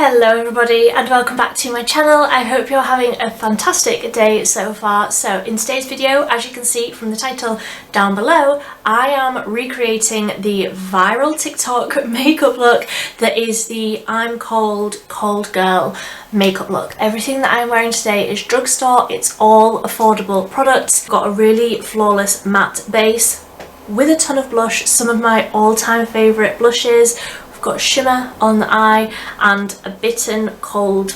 Hello everybody and welcome back to my channel. I hope you're having a fantastic day so far. So in today's video, as you can see from the title down below, I am recreating the viral TikTok makeup look that is the I'm Cold, Cold Girl makeup look. Everything that I'm wearing today is Drugstore. It's all affordable products. Got a really flawless matte base with a ton of blush, some of my all-time favourite blushes. Got shimmer on the eye and a bitten, cold,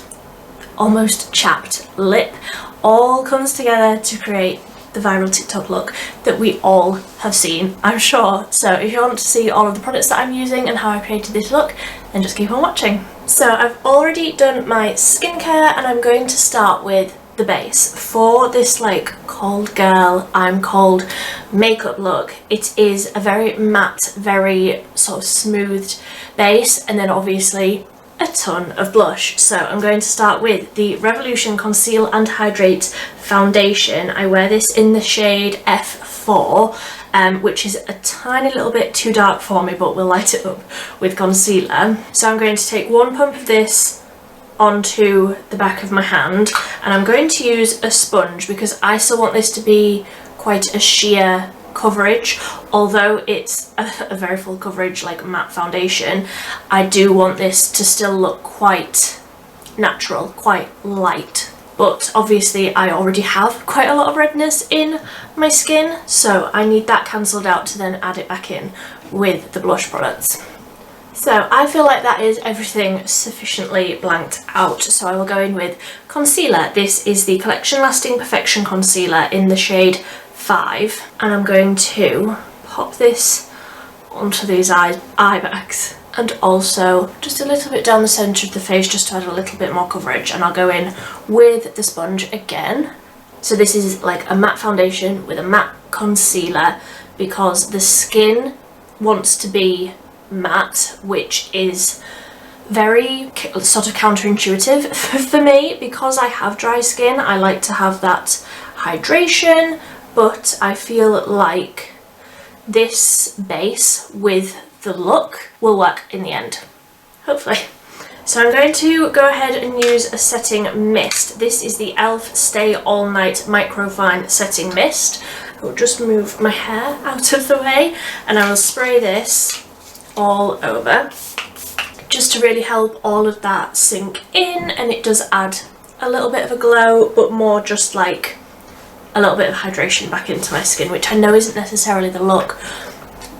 almost chapped lip. All comes together to create the viral TikTok look that we all have seen, I'm sure. So if you want to see all of the products that I'm using and how I created this look, then just keep on watching. So I've already done my skincare and I'm going to start with the base. For this like cold girl, I'm cold makeup look, it is a very matte, very sort of smoothed base, and then obviously a ton of blush. So I'm going to start with the Revolution Conceal and Hydrate Foundation. I wear this in the shade F4, which is a tiny little bit too dark for me, but we'll light it up with concealer. So I'm going to take one pump of this onto the back of my hand, and I'm going to use a sponge because I still want this to be quite a sheer coverage. Although it's a very full coverage like matte foundation, I do want this to still look quite natural, quite light. But obviously I already have quite a lot of redness in my skin, so I need that cancelled out to then add it back in with the blush products. So I feel like that is everything sufficiently blanked out, so I will go in with concealer. This is the Collection Lasting Perfection Concealer in the shade 5, and I'm going to pop this onto these eye bags and also just a little bit down the centre of the face just to add a little bit more coverage, and I'll go in with the sponge again. So this is like a matte foundation with a matte concealer because the skin wants to be matte, which is very sort of counterintuitive for me because I have dry skin. I like to have that hydration, but I feel like this base with the look will work in the end, hopefully. So I'm going to go ahead and use a setting mist. This is the e.l.f. Stay All Night Microfine Setting Mist. I'll just move my hair out of the way and I will spray this all over just to really help all of that sink in, and it does add a little bit of a glow, but more just like a little bit of hydration back into my skin, which I know isn't necessarily the look,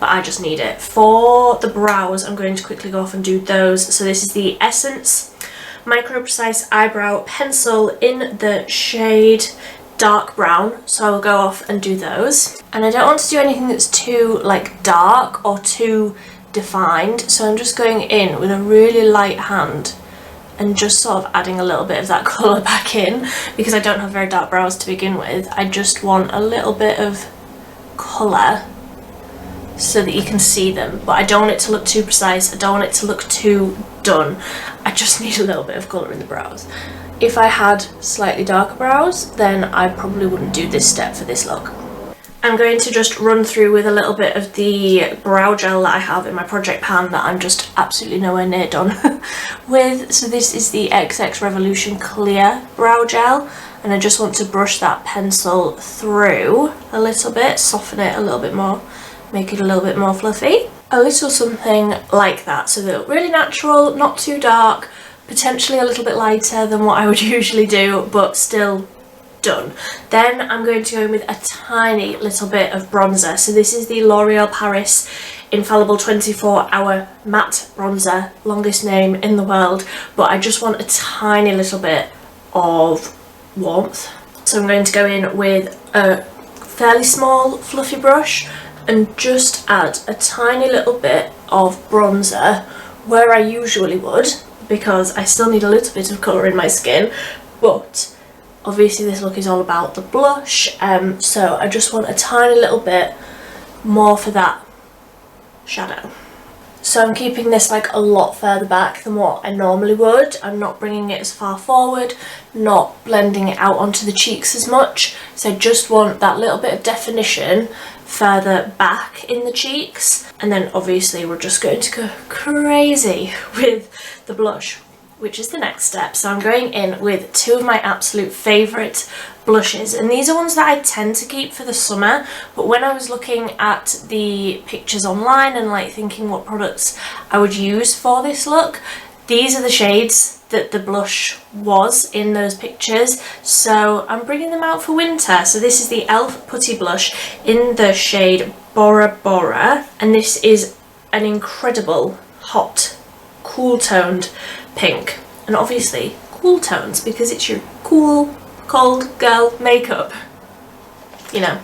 but I just need it. For the brows, I'm going to quickly go off and do those. So this is the Essence Micro Precise Eyebrow Pencil in the shade dark brown, so I will go off and do those. And I don't want to do anything that's too like dark or too defined, so I'm just going in with a really light hand and just sort of adding a little bit of that colour back in because I don't have very dark brows to begin with. I just want a little bit of colour so that you can see them, but I don't want it to look too precise, I don't want it to look too done. I just need a little bit of colour in the brows. If I had slightly darker brows, then I probably wouldn't do this step for this look. I'm going to just run through with a little bit of the brow gel that I have in my project pan that I'm just absolutely nowhere near done with. So this is the XX Revolution Clear Brow Gel, and I just want to brush that pencil through a little bit, soften it a little bit more, make it a little bit more fluffy. A little something like that, so they look really natural, not too dark, potentially a little bit lighter than what I would usually do, but still done. Then I'm going to go in with a tiny little bit of bronzer. So this is the L'Oreal Paris Infallible 24-Hour Matte Bronzer, longest name in the world, but I just want a tiny little bit of warmth. So I'm going to go in with a fairly small fluffy brush and just add a tiny little bit of bronzer where I usually would, because I still need a little bit of colour in my skin, but obviously this look is all about the blush, so I just want a tiny little bit more for that shadow. So I'm keeping this like a lot further back than what I normally would. I'm not bringing it as far forward, not blending it out onto the cheeks as much, so I just want that little bit of definition further back in the cheeks, and then obviously we're just going to go crazy with the blush. which is the next step. So I'm going in with two of my absolute favourite blushes, and these are ones that I tend to keep for the summer, but when I was looking at the pictures online and like thinking what products I would use for this look, these are the shades that the blush was in those pictures, so I'm bringing them out for winter. So this is the e.l.f. Putty Blush in the shade Bora Bora, and this is an incredible hot, cool toned pink, and obviously cool tones because it's your cool, cold girl makeup. You know,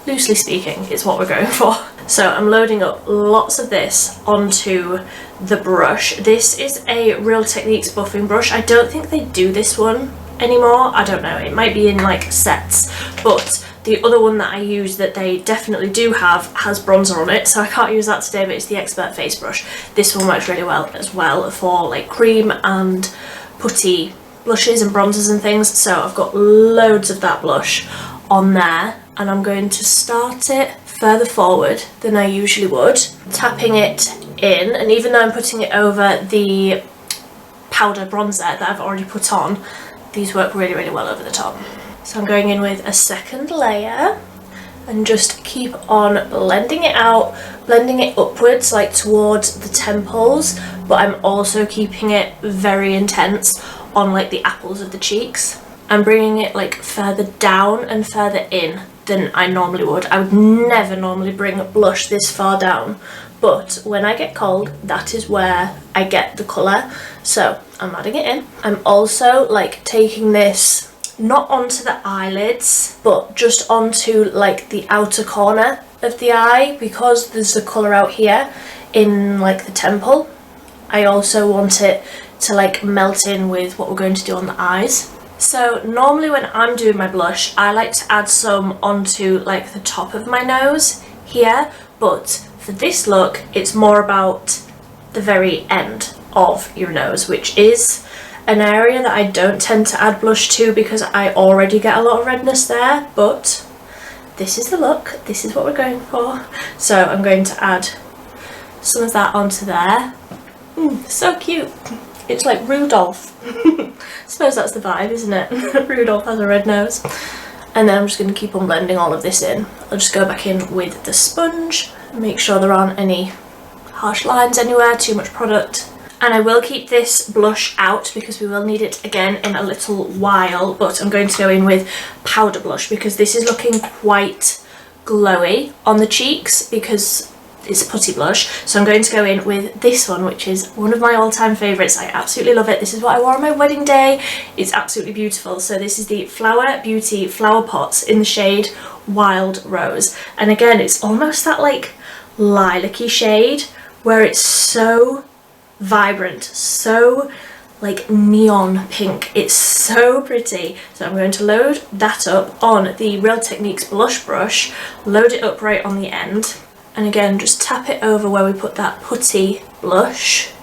loosely speaking is what we're going for. So I'm loading up lots of this onto the brush. This is a Real Techniques buffing brush. I don't think they do this one anymore. I don't know, it might be in like sets, but the other one that I use that they definitely do have has bronzer on it, so I can't use that today, but it's the Expert Face Brush. This one works really well as well for like cream and putty blushes and bronzers and things, so I've got loads of that blush on there, and I'm going to start it further forward than I usually would, tapping it in, and even though I'm putting it over the powder bronzer that I've already put on, these work really, really well over the top. So I'm going in with a second layer and just keep on blending it out, blending it upwards like towards the temples, but I'm also keeping it very intense on like the apples of the cheeks. I'm bringing it like further down and further in than I normally would. I would never normally bring blush this far down, but when I get cold, that is where I get the colour. So I'm adding it in. I'm also like taking this not onto the eyelids, but just onto like the outer corner of the eye, because there's the colour out here in like the temple. I also want it to like melt in with what we're going to do on the eyes. So normally when I'm doing my blush, I like to add some onto like the top of my nose here, but for this look it's more about the very end of your nose, which is an area that I don't tend to add blush to because I already get a lot of redness there, but this is the look, this is what we're going for. So I'm going to add some of that onto there. So cute. It's like Rudolph. I suppose that's the vibe, isn't it? Rudolph has a red nose. And then I'm just going to keep on blending all of this in. I'll just go back in with the sponge, make sure there aren't any harsh lines anywhere, too much product. And I will keep this blush out because we will need it again in a little while, but I'm going to go in with powder blush because this is looking quite glowy on the cheeks because it's a putty blush. So I'm going to go in with this one, which is one of my all-time favourites. I absolutely love it. This is what I wore on my wedding day. It's absolutely beautiful. So this is the Flower Beauty Flowerpots in the shade Wild Rose. And again, it's almost that like lilac-y shade where it's so vibrant, so like neon pink. It's so pretty. So I'm going to load that up on the Real Techniques blush brush, load it up right on the end, and again just tap it over where we put that putty blush,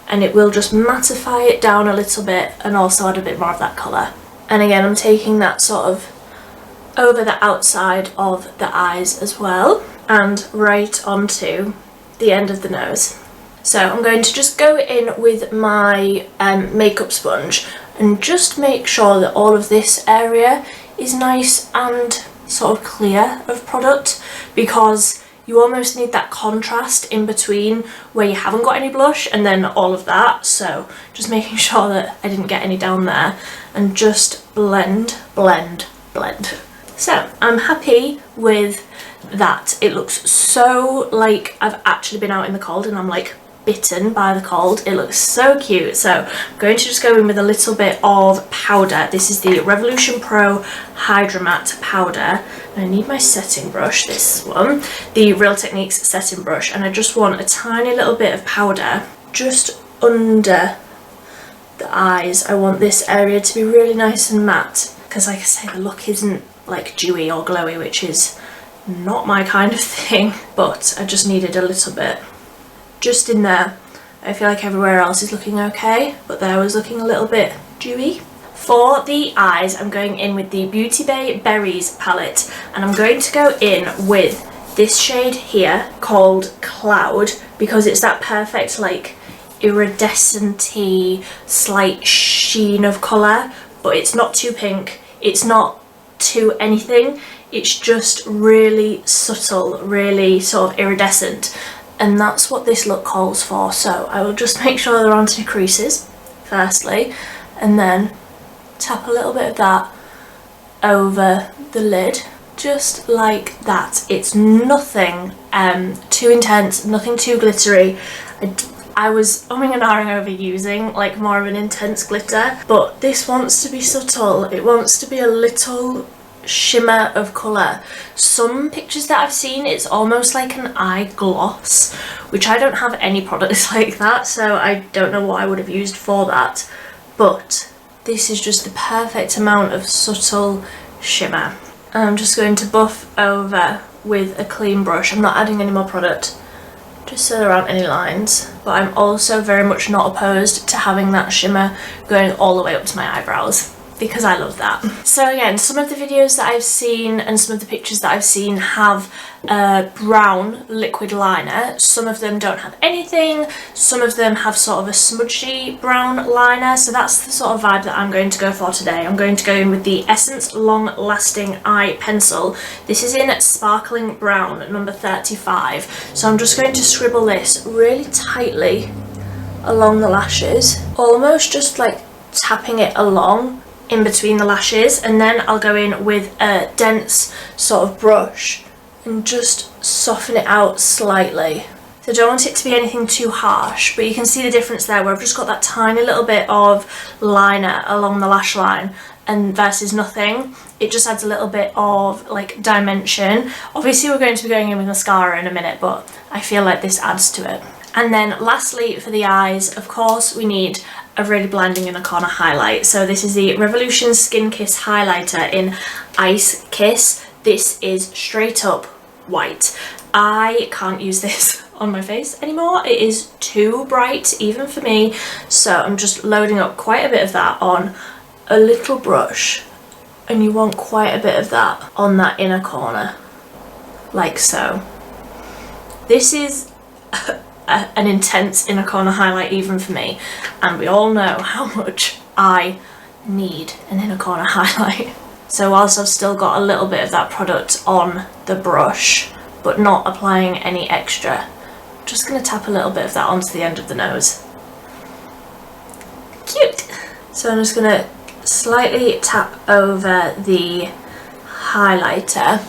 and it will just mattify it down a little bit and also add a bit more of that colour. And again I'm taking that sort of over the outside of the eyes as well and right onto the end of the nose. So I'm going to just go in with my makeup sponge and just make sure that all of this area is nice and sort of clear of product, because you almost need that contrast in between where you haven't got any blush and then all of that. So just making sure that I didn't get any down there and just blend, blend, blend. So I'm happy with that. It looks so like I've actually been out in the cold and I'm like bitten by the cold. It looks so cute. So I'm going to just go in with a little bit of powder. This is the Revolution Pro Hydra Matte powder. I need my setting brush, this one, the Real Techniques setting brush, and I just want a tiny little bit of powder just under the eyes. I want this area to be really nice and matte because, like I say, the look isn't like dewy or glowy, which is not my kind of thing, but I just needed a little bit just in there. I feel like everywhere else is looking okay, but there was looking a little bit dewy. For the eyes, I'm going in with the Beauty Bay Berries palette, and I'm going to go in with this shade here called Cloud because it's that perfect like iridescent-y, slight sheen of colour, but it's not too pink, it's not too anything, it's just really subtle, really sort of iridescent, and that's what this look calls for. So I will just make sure they're onto the creases firstly, and then tap a little bit of that over the lid, just like that. It's nothing too intense, nothing too glittery. I was umming and ahhing over using like more of an intense glitter, but this wants to be subtle. It wants to be a little shimmer of colour. Some pictures that I've seen, it's almost like an eye gloss, which I don't have any products like that, so I don't know what I would have used for that, but this is just the perfect amount of subtle shimmer. I'm just going to buff over with a clean brush. I'm not adding any more product, just so there aren't any lines, but I'm also very much not opposed to having that shimmer going all the way up to my eyebrows, because I love that. So again, some of the videos that I've seen and some of the pictures that I've seen have a brown liquid liner. Some of them don't have anything, some of them have sort of a smudgy brown liner, so that's the sort of vibe that I'm going to go for today. I'm going to go in with the Essence Long Lasting Eye Pencil. This is in Sparkling Brown, number 35. So I'm just going to scribble this really tightly along the lashes, almost just like tapping it along in between the lashes, and then I'll go in with a dense sort of brush and just soften it out slightly. So I don't want it to be anything too harsh, but you can see the difference there where I've just got that tiny little bit of liner along the lash line and versus nothing. It just adds a little bit of like dimension. Obviously we're going to be going in with mascara in a minute, but I feel like this adds to it. And then lastly for the eyes, of course, we need a really blinding inner corner highlight. So this is the Revolution Skin Kiss highlighter in Ice Kiss. This is straight up white. I can't use this on my face anymore. It is too bright even for me. So I'm just loading up quite a bit of that on a little brush, and you want quite a bit of that on that inner corner, like so. This is an intense inner corner highlight even for me, and we all know how much I need an inner corner highlight. So whilst I've still got a little bit of that product on the brush but not applying any extra, I'm just going to tap a little bit of that onto the end of the nose. Cute! So I'm just going to slightly tap over the highlighter,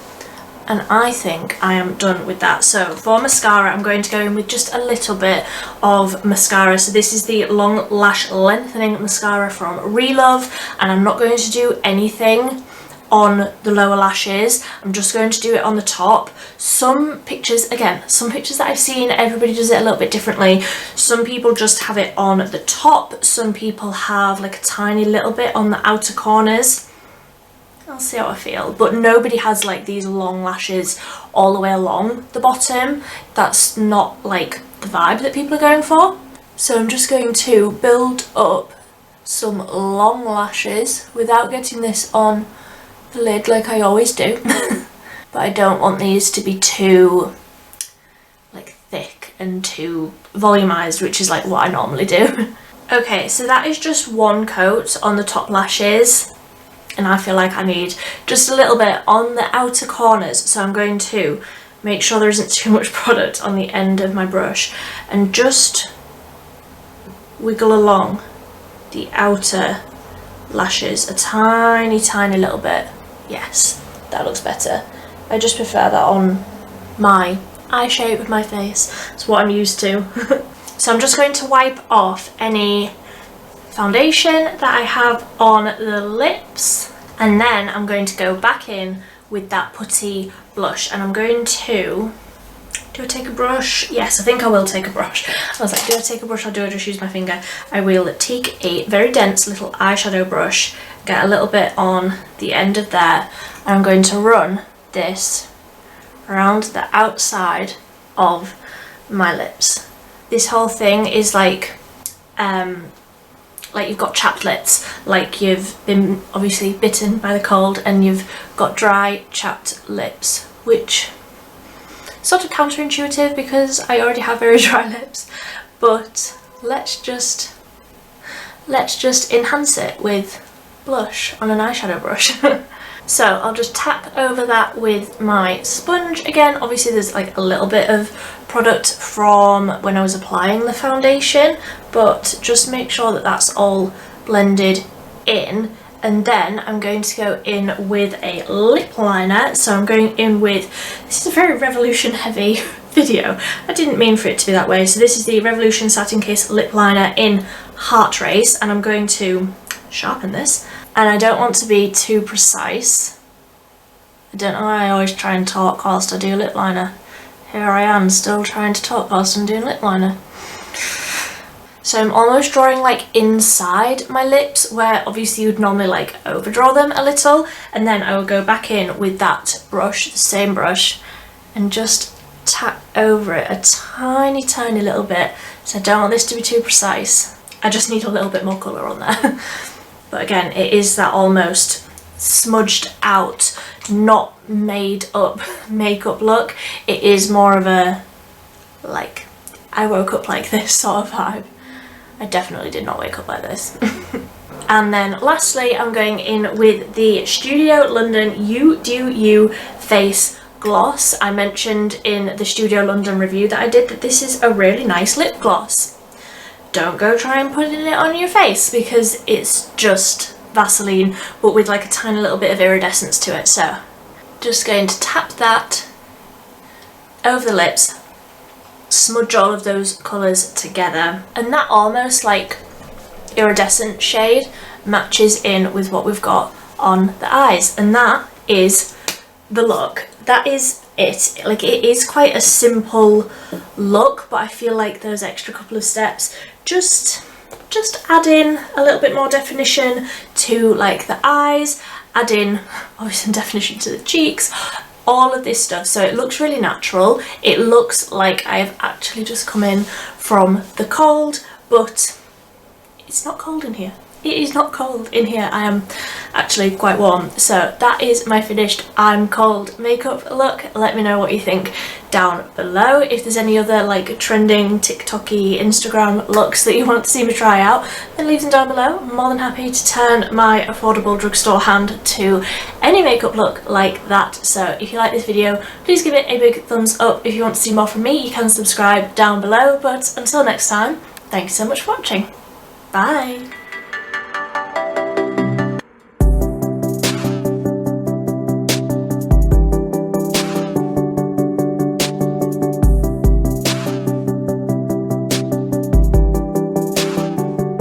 and I think I am done with that. So for mascara, I'm going to go in with just a little bit of mascara. So this is the Long Lash Lengthening Mascara from Relove, and I'm not going to do anything on the lower lashes. I'm just going to do it on the top. Some pictures that I've seen, everybody does it a little bit differently. Some people just have it on the top, some people have like a tiny little bit on the outer corners. I'll see how I feel, but nobody has like these long lashes all the way along the bottom. That's not like the vibe that people are going for. So I'm just going to build up some long lashes without getting this on the lid like I always do. But I don't want these to be too like thick and too volumized, which is like what I normally do. Okay, so that is just one coat on the top lashes, and I feel like I need just a little bit on the outer corners, so I'm going to make sure there isn't too much product on the end of my brush and just wiggle along the outer lashes a tiny little bit. Yes, that looks better. I just prefer that on my eye shape of my face. It's what I'm used to. So I'm just going to wipe off any foundation that I have on the lips, and then I'm going to go back in with that putty blush, and I'm going to, do I take a brush? Yes, I think I will take a brush. I was like, do I take a brush or do I just use my finger? I will take a very dense little eyeshadow brush, get a little bit on the end of there, and I'm going to run this around the outside of my lips. This whole thing is like you've got chapped lips, like you've been obviously bitten by the cold and you've got dry chapped lips, which is sort of counterintuitive because I already have very dry lips, but let's just enhance it with blush on an eyeshadow brush. So I'll just tap over that with my sponge. Again, obviously there's like a little bit of product from when I was applying the foundation, but just make sure that that's all blended in. And then I'm going to go in with a lip liner. So I'm going in with, this is a very Revolution heavy video. I didn't mean for it to be that way. So this is the Revolution Satin Kiss lip liner in Heart Race, and I'm going to sharpen this. And I don't want to be too precise. I don't know why I always try and talk whilst I do lip liner. Here I am still trying to talk whilst I'm doing lip liner. So I'm almost drawing like inside my lips, where obviously you'd normally like overdraw them a little, and then I will go back in with that brush, the same brush, and just tap over it a tiny little bit. So I don't want this to be too precise. I just need a little bit more colour on there. But again, it is that almost smudged out, not made up makeup look. It is more of a, like, I woke up like this sort of vibe. I definitely did not wake up like this. And then lastly, I'm going in with the Studio London You Do You Face Gloss. I mentioned in the Studio London review that I did that this is a really nice lip gloss. Don't go try and putting it on your face, because it's just Vaseline but with like a tiny little bit of iridescence to it. So just going to tap that over the lips, smudge all of those colours together, and that almost like iridescent shade matches in with what we've got on the eyes, and that is the look. That is it. Like, it is quite a simple look, but I feel like those extra couple of steps just add in a little bit more definition to like the eyes, add in obviously some definition to the cheeks, all of this stuff, so it looks really natural. It looks like I've actually just come in from the cold, but it's not cold in here. It is not cold in here. I am actually quite warm. So that is my finished I'm cold makeup look. Let me know what you think down below. If there's any other like trending TikTok-y Instagram looks that you want to see me try out, then leave them down below. I'm more than happy to turn my affordable drugstore hand to any makeup look like that. So if you like this video, please give it a big thumbs up. If you want to see more from me, you can subscribe down below. But until next time, thank you so much for watching. Bye!